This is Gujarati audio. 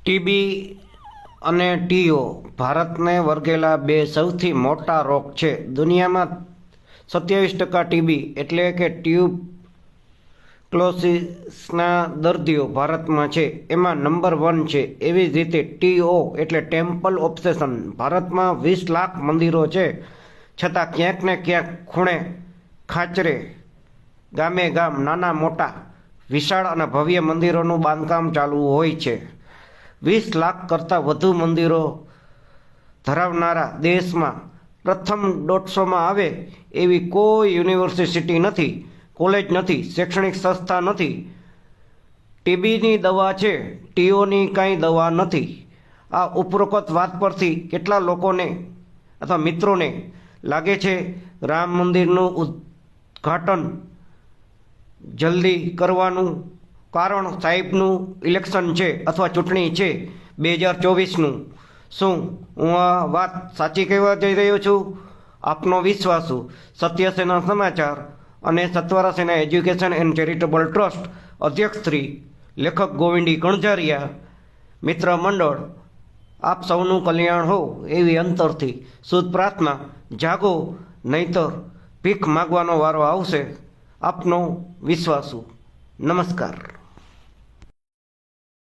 ટીબી અને ટીઓ ભારતને વળગેલા બે સૌથી મોટા રોગ છે. દુનિયામાં 27% ટીબી એટલે કે ટ્યુબરક્લોસિસના દર્દીઓ ભારતમાં છે. એમાં નંબર 1 છે. એવી જ રીતે ટીઓ એટલે ટેમ્પલ ઓબ્સેશન. ભારતમાં 20 લાખ મંદિરો છે, છતાં ક્યાંક ને ક્યાંક ખૂણે ખાંચરે ગામે ગામ નાના મોટા વિશાળ અને ભવ્ય મંદિરોનું બાંધકામ ચાલુ હોય છે. 20 લાખ કરતાં વધુ મંદિરો ધરાવનારા દેશમાં પ્રથમ 150માં આવે એવી કોઈ યુનિવર્સિટી નથી, કોલેજ નથી, શૈક્ષણિક સંસ્થા નથી. ટીબીની દવા છે, ટીઓની કાંઈ દવા નથી. આ ઉપરોક્ત વાત પરથી કેટલા લોકોને અથવા મિત્રોને લાગે છે રામ મંદિરનું ઉદ્ઘાટન જલ્દી કરવાનું કારણ સાહેબનું ઇલેક્શન છે અથવા ચૂંટણી છે 2024નું. શું હું આ વાત સાચી કહેવા જઈ રહ્યો છું? આપનો વિશ્વાસુ સત્યસેના સમાચાર અને સત્વરા સેના એજ્યુકેશન એન્ડ ચેરિટેબલ ટ્રસ્ટ અધ્યક્ષ શ્રી લેખક ગોવિંદી કણઝારિયા મિત્ર મંડળ, આપ સૌનું કલ્યાણ હો એવી અંતરથી શુદ્ધ પ્રાર્થના. જાગો, નહીતર ભીખ માગવાનો વારો આવશે. આપનો વિશ્વાસુ. નમસ્કાર.